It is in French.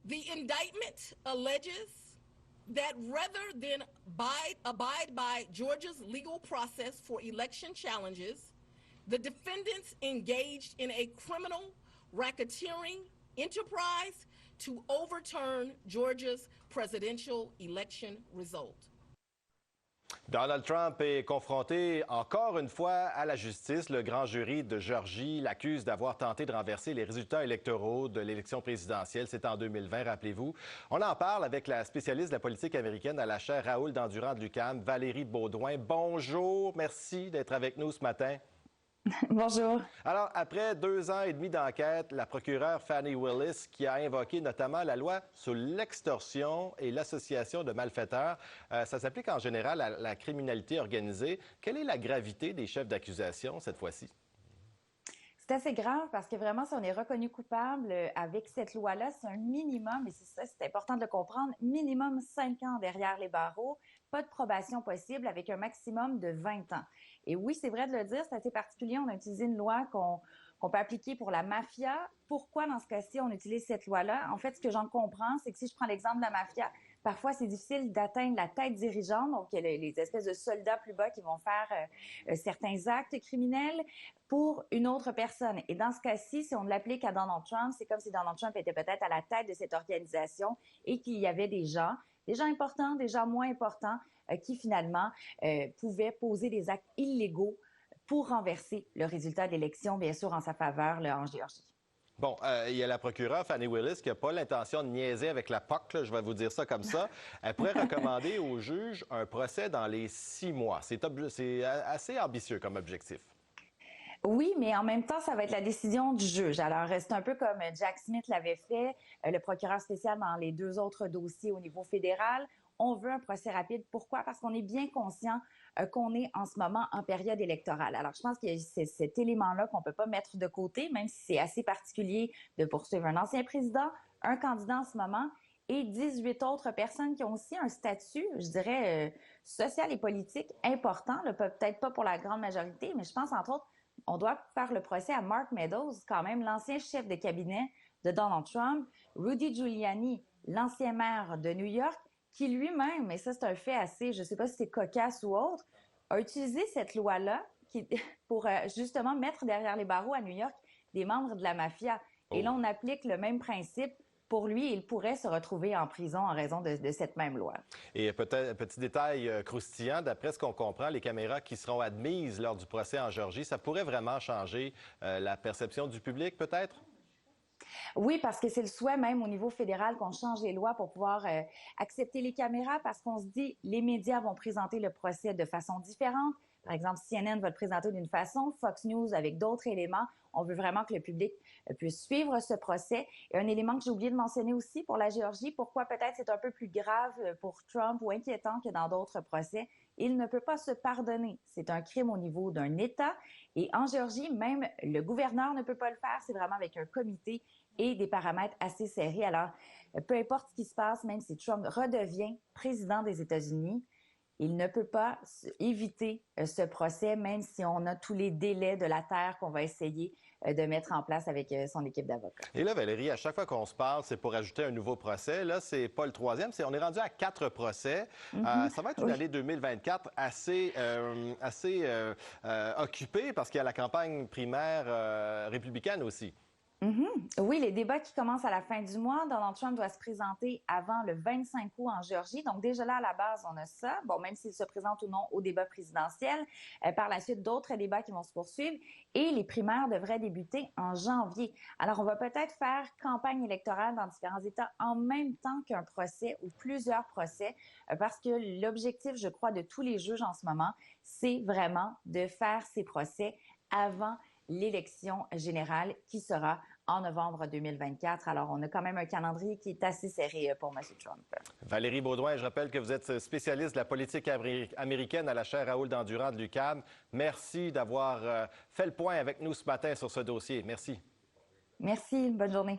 The indictment alleges that rather than abide by Georgia's legal process for election challenges, the defendants engaged in a criminal racketeering enterprise to overturn Georgia's presidential election result. Donald Trump est confronté encore une fois à la justice. Le grand jury de Géorgie l'accuse d'avoir tenté de renverser les résultats électoraux de l'élection présidentielle. C'est en 2020, rappelez-vous. On en parle avec la spécialiste de la politique américaine à la chaire Raoul Dandurand de l'UQAM, Valérie Beaudoin. Bonjour, merci d'être avec nous ce matin. Bonjour. Alors, après 2 ans et demi d'enquête, la procureure Fani Willis, qui a invoqué notamment la loi sur l'extorsion et l'association de malfaiteurs, ça s'applique en général à la criminalité organisée. Quelle est la gravité des chefs d'accusation cette fois-ci? C'est assez grave parce que vraiment, si on est reconnu coupable avec cette loi-là, c'est un minimum, et c'est ça, c'est important de le comprendre, minimum 5 ans derrière les barreaux, pas de probation possible avec un maximum de 20 ans. Et oui, c'est vrai de le dire, c'est assez particulier. On a utilisé une loi qu'on peut appliquer pour la mafia. Pourquoi, dans ce cas-ci, on utilise cette loi-là? En fait, ce que j'en comprends, c'est que si je prends l'exemple de la mafia, parfois, c'est difficile d'atteindre la tête dirigeante, donc il y a les espèces de soldats plus bas qui vont faire certains actes criminels pour une autre personne. Et dans ce cas-ci, si on l'applique à Donald Trump, c'est comme si Donald Trump était peut-être à la tête de cette organisation et qu'il y avait des gens importants, des gens moins importants, qui finalement pouvaient poser des actes illégaux pour renverser le résultat de l'élection, bien sûr, en sa faveur, là, en Géorgie. Bon, il y a la procureure Fani Willis qui n'a pas l'intention de niaiser avec la POC, là, je vais vous dire ça comme ça. Elle pourrait recommander au juge un procès dans les 6 mois. C'est assez ambitieux comme objectif. Oui, mais en même temps, ça va être la décision du juge. Alors, c'est un peu comme Jack Smith l'avait fait, le procureur spécial dans les 2 autres dossiers au niveau fédéral. On veut un procès rapide. Pourquoi? Parce qu'on est bien conscient qu'on est en ce moment en période électorale. Alors, je pense qu'il y a cet élément-là qu'on peut pas mettre de côté, même si c'est assez particulier de poursuivre un ancien président, un candidat en ce moment, et 18 autres personnes qui ont aussi un statut, je dirais, social et politique important, peut-être pas pour la grande majorité, mais je pense, entre autres, on doit faire le procès à Mark Meadows, quand même l'ancien chef de cabinet de Donald Trump, Rudy Giuliani, l'ancien maire de New York, qui lui-même, et ça c'est un fait assez, je ne sais pas si c'est cocasse ou autre, a utilisé cette loi-là pour justement mettre derrière les barreaux à New York des membres de la mafia. Et là, on applique le même principe. Pour lui, il pourrait se retrouver en prison en raison de cette même loi. Et peut-être un petit détail croustillant, d'après ce qu'on comprend, les caméras qui seront admises lors du procès en Géorgie, ça pourrait vraiment changer la perception du public, peut-être? Oui, parce que c'est le souhait même au niveau fédéral qu'on change les lois pour pouvoir accepter les caméras parce qu'on se dit les médias vont présenter le procès de façon différente. Par exemple, CNN va le présenter d'une façon, Fox News avec d'autres éléments. On veut vraiment que le public puisse suivre ce procès. Et un élément que j'ai oublié de mentionner aussi pour la Géorgie, pourquoi peut-être c'est un peu plus grave pour Trump ou inquiétant que dans d'autres procès, il ne peut pas se pardonner. C'est un crime au niveau d'un État. Et en Géorgie, même le gouverneur ne peut pas le faire. C'est vraiment avec un comité et des paramètres assez serrés. Alors, peu importe ce qui se passe, même si Trump redevient président des États-Unis, il ne peut pas éviter ce procès, même si on a tous les délais de la terre qu'on va essayer de mettre en place avec son équipe d'avocats. Et là, Valérie, à chaque fois qu'on se parle, c'est pour ajouter un nouveau procès. Là, c'est pas le 3e, on est rendu à 4 procès. Ça va être une année 2024 assez occupée parce qu'il y a la campagne primaire républicaine aussi. Oui, les débats qui commencent à la fin du mois. Donald Trump doit se présenter avant le 25 août en Géorgie. Donc, déjà là, à la base, on a ça. Bon, même s'il se présente ou non au débat présidentiel. Par la suite, d'autres débats qui vont se poursuivre. Et les primaires devraient débuter en janvier. Alors, on va peut-être faire campagne électorale dans différents États en même temps qu'un procès ou plusieurs procès. Parce que l'objectif, je crois, de tous les juges en ce moment, c'est vraiment de faire ces procès avant l'élection générale qui sera en novembre 2024. Alors, on a quand même un calendrier qui est assez serré pour M. Trump. Valérie Beaudoin, je rappelle que vous êtes spécialiste de la politique américaine à la chaire Raoul Dandurand de l'UQAM. Merci d'avoir fait le point avec nous ce matin sur ce dossier. Merci. Merci. Bonne journée.